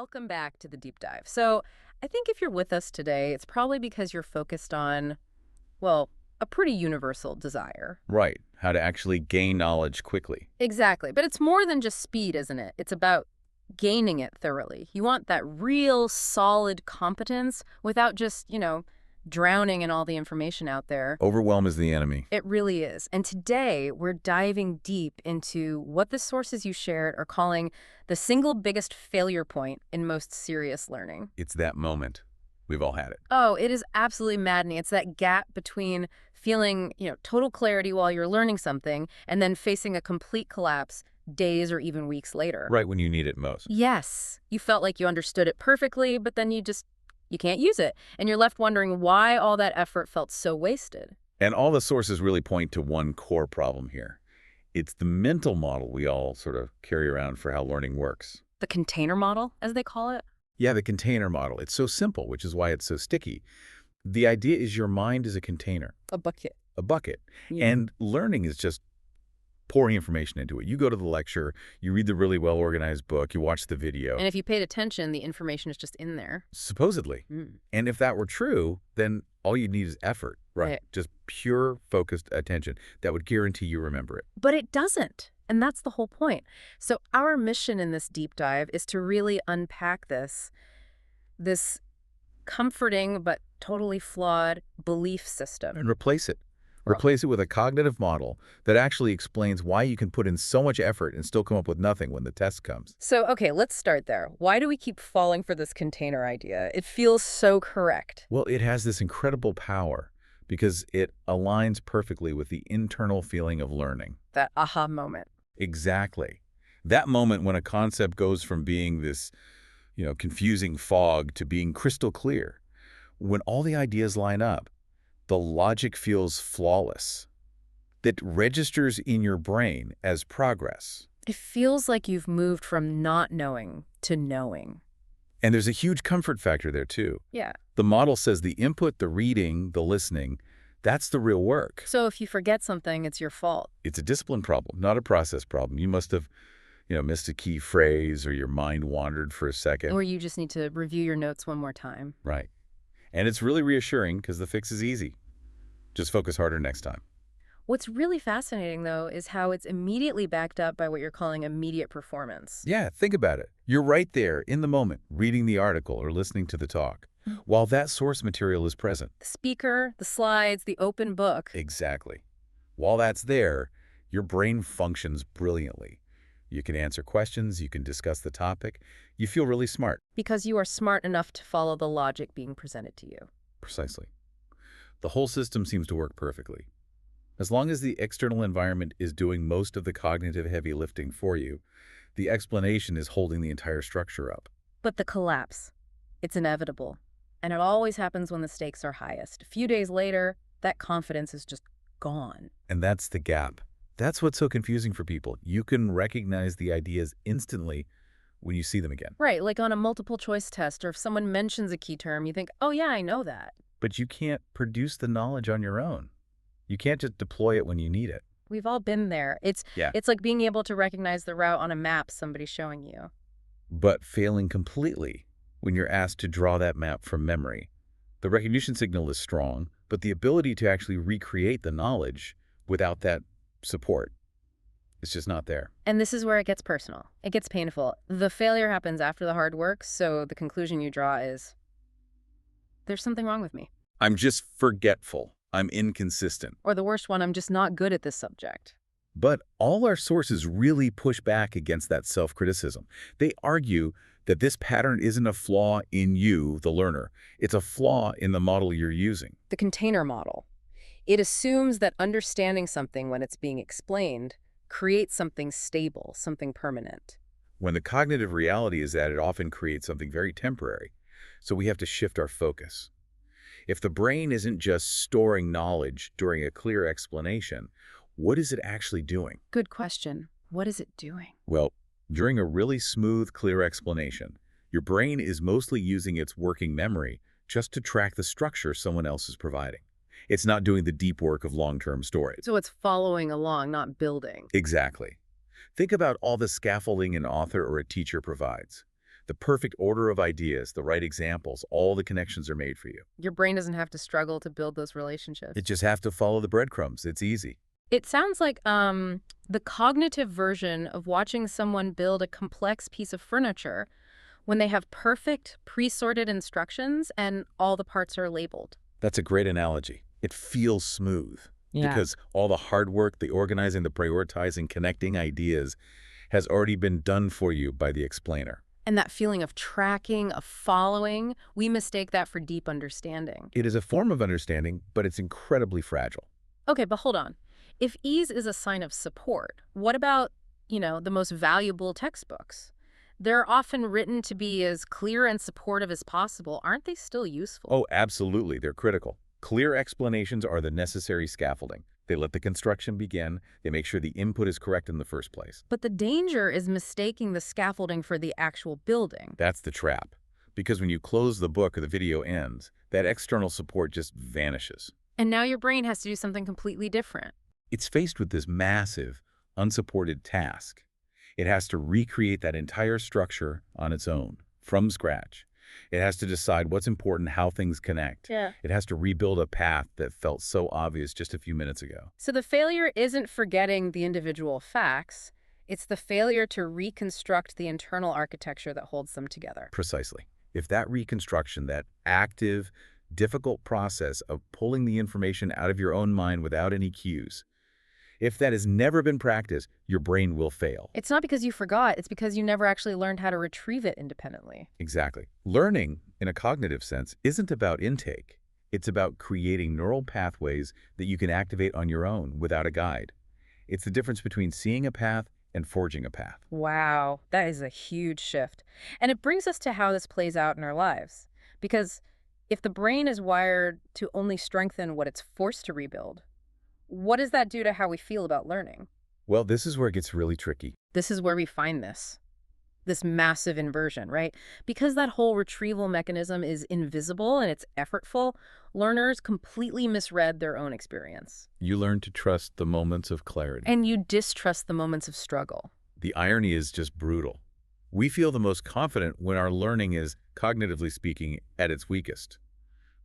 Welcome back to the deep dive. So, I think if you're with us today, it's probably because you're focused on, well, a pretty universal desire. Right. How to actually gain knowledge quickly. Exactly. But it's more than just speed, isn't it? It's about gaining it thoroughly. You want that real solid competence without just, drowning in all the information out there. Overwhelm is the enemy. It really is. And today, we're diving deep into what the sources you shared are calling the single biggest failure point in most serious learning. It's that moment. We've all had it. Oh, it is absolutely maddening. It's that gap between feeling, total clarity while you're learning something and then facing a complete collapse days or even weeks later. Right when you need it most. Yes. You felt like you understood it perfectly, but then you can't use it. And you're left wondering why all that effort felt so wasted. And all the sources really point to one core problem here. It's the mental model we all sort of carry around for how learning works. The container model, as they call it. Yeah, the container model. It's so simple, which is why it's so sticky. The idea is your mind is a container. A bucket. A bucket. Yeah. And learning is just pouring information into it. You go to the lecture, you read the really well-organized book, you watch the video. And if you paid attention, the information is just in there. Supposedly. Mm. And if that were true, then all you need is effort. Right. Just pure, focused attention. That would guarantee you remember it. But it doesn't. And that's the whole point. So our mission in this deep dive is to really unpack this comforting but totally flawed belief system. And replace it. Well- Replace it with a cognitive model that actually explains why you can put in so much effort and still come up with nothing when the test comes. So, okay, let's start there. Why do we keep falling for this container idea? It feels so correct. Well, it has this incredible power because it aligns perfectly with the internal feeling of learning. That aha moment. Exactly. That moment when a concept goes from being this, confusing fog to being crystal clear. When all the ideas line up, the logic feels flawless. That registers in your brain as progress. It feels like you've moved from not knowing to knowing. And there's a huge comfort factor there, too. Yeah. The model says the input, the reading, the listening, that's the real work. So if you forget something, it's your fault. It's a discipline problem, not a process problem. You must have, missed a key phrase or your mind wandered for a second. Or you just need to review your notes one more time. Right. And it's really reassuring because the fix is easy. Just focus harder next time. What's really fascinating, though, is how it's immediately backed up by what you're calling immediate performance. Yeah, think about it. You're right there in the moment, reading the article or listening to the talk, while that source material is present. The speaker, the slides, the open book. Exactly. While that's there, your brain functions brilliantly. You can answer questions, you can discuss the topic. You feel really smart. Because you are smart enough to follow the logic being presented to you. Precisely. The whole system seems to work perfectly. As long as the external environment is doing most of the cognitive heavy lifting for you, the explanation is holding the entire structure up. But the collapse, it's inevitable. And it always happens when the stakes are highest. A few days later, that confidence is just gone. And that's the gap. That's what's so confusing for people. You can recognize the ideas instantly when you see them again. Right, like on a multiple choice test, or if someone mentions a key term, you think, oh yeah, I know that. But you can't produce the knowledge on your own. You can't just deploy it when you need it. We've all been there. It's like being able to recognize the route on a map somebody's showing you. But failing completely when you're asked to draw that map from memory. The recognition signal is strong, but the ability to actually recreate the knowledge without that support is just not there. And this is where it gets personal. It gets painful. The failure happens after the hard work, so the conclusion you draw is, there's something wrong with me. I'm just forgetful. I'm inconsistent. Or the worst one, I'm just not good at this subject. But all our sources really push back against that self-criticism. They argue that this pattern isn't a flaw in you, the learner. It's a flaw in the model you're using. The container model. It assumes that understanding something when it's being explained creates something stable, something permanent. When the cognitive reality is that it often creates something very temporary. So we have to shift our focus. If the brain isn't just storing knowledge during a clear explanation, what is it actually doing? Good question. What is it doing? Well, during a really smooth, clear explanation, your brain is mostly using its working memory just to track the structure someone else is providing. It's not doing the deep work of long-term storage. So it's following along, not building. Exactly. Think about all the scaffolding an author or a teacher provides. The perfect order of ideas, the right examples, all the connections are made for you. Your brain doesn't have to struggle to build those It relationships. just have to follow the breadcrumbs. It's easy. It sounds like the cognitive version of watching someone build a complex piece of furniture when they have perfect, pre-sorted instructions and all the parts are labeled. That's a great analogy. It feels smooth Yeah. because all the hard work, the organizing, the prioritizing, connecting ideas has already been done for you by the explainer. And that feeling of tracking, of following, we mistake that for deep understanding. It is a form of understanding, but it's incredibly fragile. Okay, but hold on. If ease is a sign of support, what about, the most valuable textbooks? They're often written to be as clear and supportive as possible. Aren't they still useful? Oh, absolutely. They're critical. Clear explanations are the necessary scaffolding. They let the construction begin. They make sure the input is correct in the first place. But the danger is mistaking the scaffolding for the actual building. That's the trap. Because when you close the book or the video ends, that external support just vanishes. And now your brain has to do something completely different. It's faced with this massive, unsupported task. It has to recreate that entire structure on its own, from scratch. It has to decide what's important, how things connect. Yeah. It has to rebuild a path that felt so obvious just a few minutes ago. So the failure isn't forgetting the individual facts. It's the failure to reconstruct the internal architecture that holds them together. Precisely. If that reconstruction, that active, difficult process of pulling the information out of your own mind without any cues, if that has never been practiced, your brain will fail. It's not because you forgot, it's because you never actually learned how to retrieve it independently. Exactly. Learning, in a cognitive sense, isn't about intake. It's about creating neural pathways that you can activate on your own without a guide. It's the difference between seeing a path and forging a path. Wow, that is a huge shift. And it brings us to how this plays out in our lives. Because if the brain is wired to only strengthen what it's forced to rebuild, what does that do to how we feel about learning? Well, this is where it gets really tricky. This is where we find this massive inversion, right? Because that whole retrieval mechanism is invisible and it's effortful, learners completely misread their own experience. You learn to trust the moments of clarity. And you distrust the moments of struggle. The irony is just brutal. We feel the most confident when our learning is, cognitively speaking, at its weakest,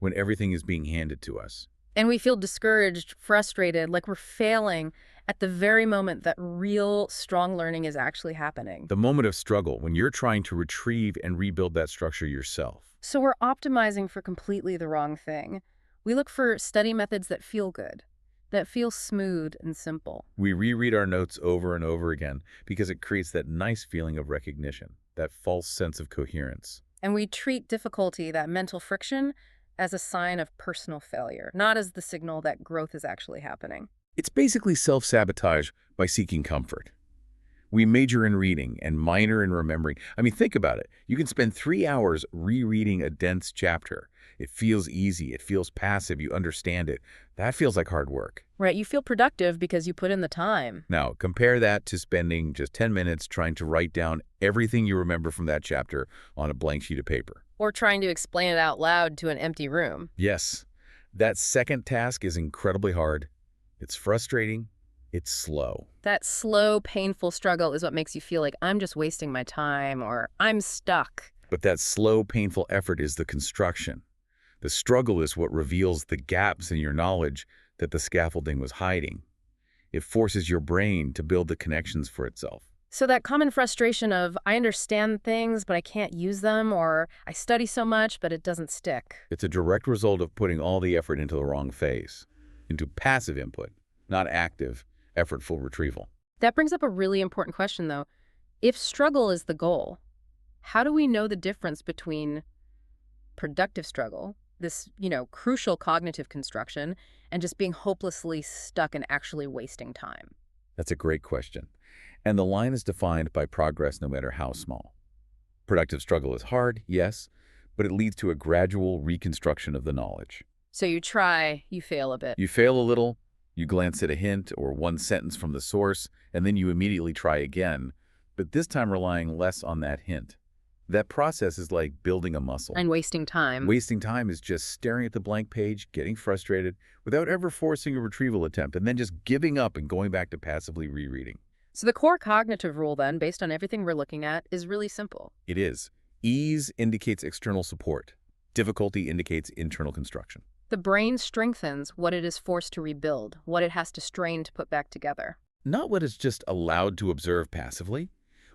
when everything is being handed to us. And we feel discouraged, frustrated, like we're failing at the very moment that real, strong learning is actually happening. The moment of struggle, when you're trying to retrieve and rebuild that structure yourself. So we're optimizing for completely the wrong thing. We look for study methods that feel good, that feel smooth and simple. We reread our notes over and over again because it creates that nice feeling of recognition, that false sense of coherence. And we treat difficulty, that mental friction, as a sign of personal failure, not as the signal that growth is actually happening. It's basically self-sabotage by seeking comfort. We major in reading and minor in remembering. I mean, think about it. You can spend 3 hours rereading a dense chapter. It feels easy. It feels passive. You understand it. That feels like hard work. Right, you feel productive because you put in the time. Now, compare that to spending just 10 minutes trying to write down everything you remember from that chapter on a blank sheet of paper. Or trying to explain it out loud to an empty room. Yes, that second task is incredibly hard. It's frustrating. It's slow. That slow, painful struggle is what makes you feel like I'm just wasting my time or I'm stuck. But that slow, painful effort is the construction. The struggle is what reveals the gaps in your knowledge that the scaffolding was hiding. It forces your brain to build the connections for itself. So that common frustration of I understand things, but I can't use them, or I study so much, but it doesn't stick. It's a direct result of putting all the effort into the wrong phase, into passive input, not active, effortful retrieval. That brings up a really important question, though. If struggle is the goal, how do we know the difference between productive struggle, this, crucial cognitive construction, and just being hopelessly stuck and actually wasting time? That's a great question. And the line is defined by progress no matter how small. Productive struggle is hard, yes, but it leads to a gradual reconstruction of the knowledge. So you try, you fail a bit. You fail a little, you glance at a hint or one sentence from the source, and then you immediately try again, but this time relying less on that hint. That process is like building a muscle. And wasting time. Wasting time is just staring at the blank page, getting frustrated, without ever forcing a retrieval attempt, and then just giving up and going back to passively rereading. So the core cognitive rule then, based on everything we're looking at, is really simple. It is. Ease indicates external support. Difficulty indicates internal construction. The brain strengthens what it is forced to rebuild, what it has to strain to put back together. Not what is just allowed to observe passively.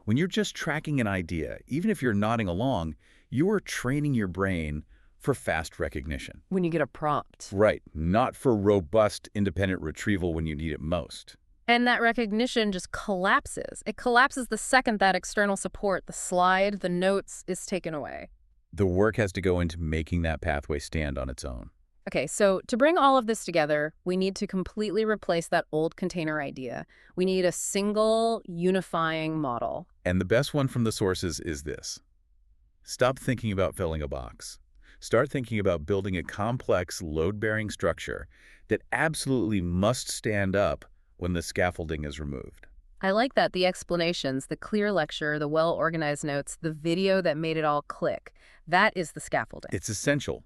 When you're just tracking an idea, even if you're nodding along, you are training your brain for fast recognition. When you get a prompt. Right, not for robust, independent retrieval when you need it most. And that recognition just collapses. It collapses the second that external support, the slide, the notes, is taken away. The work has to go into making that pathway stand on its own. Okay, so to bring all of this together, we need to completely replace that old container idea. We need a single, unifying model. And the best one from the sources is this. Stop thinking about filling a box. Start thinking about building a complex, load-bearing structure that absolutely must stand up when the scaffolding is removed. I like that, the explanations, the clear lecture, the well-organized notes, the video that made it all click. That is the scaffolding. It's essential.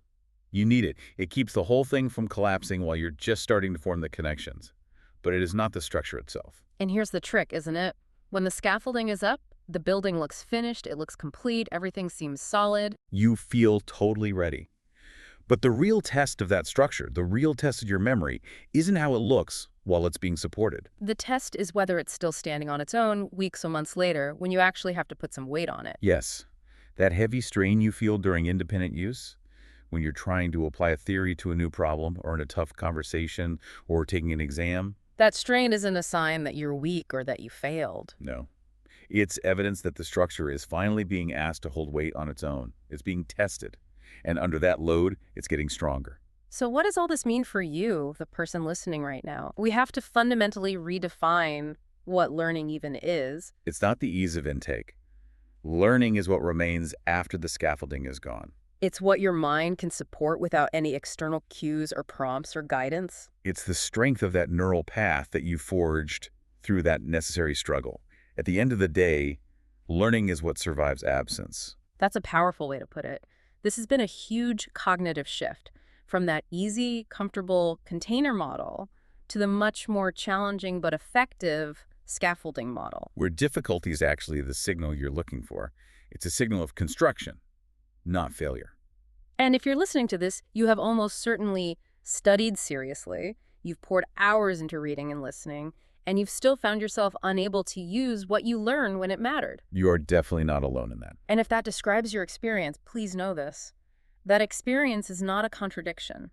You need it. It keeps the whole thing from collapsing while you're just starting to form the connections. But it is not the structure itself. And here's the trick, isn't it? When the scaffolding is up, the building looks finished, it looks complete, everything seems solid. You feel totally ready. But the real test of that structure, the real test of your memory, isn't how it looks while it's being supported. The test is whether it's still standing on its own weeks or months later when you actually have to put some weight on it. Yes, that heavy strain you feel during independent use, when you're trying to apply a theory to a new problem or in a tough conversation or taking an exam. That strain isn't a sign that you're weak or that you failed. No. It's evidence that the structure is finally being asked to hold weight on its own. It's being tested. And under that load, it's getting stronger. So what does all this mean for you, the person listening right now? We have to fundamentally redefine what learning even is. It's not the ease of intake. Learning is what remains after the scaffolding is gone. It's what your mind can support without any external cues or prompts or guidance. It's the strength of that neural path that you forged through that necessary struggle. At the end of the day, learning is what survives absence. That's a powerful way to put it. This has been a huge cognitive shift from that easy, comfortable container model to the much more challenging but effective scaffolding model. Where difficulty is actually the signal you're looking for. It's a signal of construction, not failure. And if you're listening to this, you have almost certainly studied seriously, you've poured hours into reading and listening, and you've still found yourself unable to use what you learned when it mattered. You are definitely not alone in that. And if that describes your experience, please know this. That experience is not a contradiction.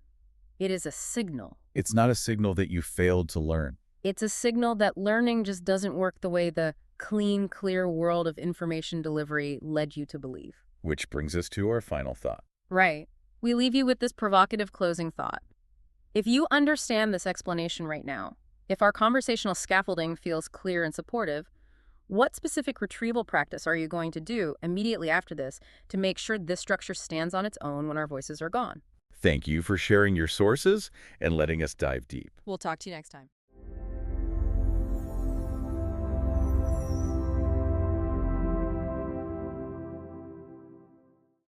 It is a signal. It's not a signal that you failed to learn. It's a signal that learning just doesn't work the way the clean, clear world of information delivery led you to believe. Which brings us to our final thought. Right. We leave you with this provocative closing thought. If you understand this explanation right now, if our conversational scaffolding feels clear and supportive, what specific retrieval practice are you going to do immediately after this to make sure this structure stands on its own when our voices are gone? Thank you for sharing your sources and letting us dive deep. We'll talk to you next time.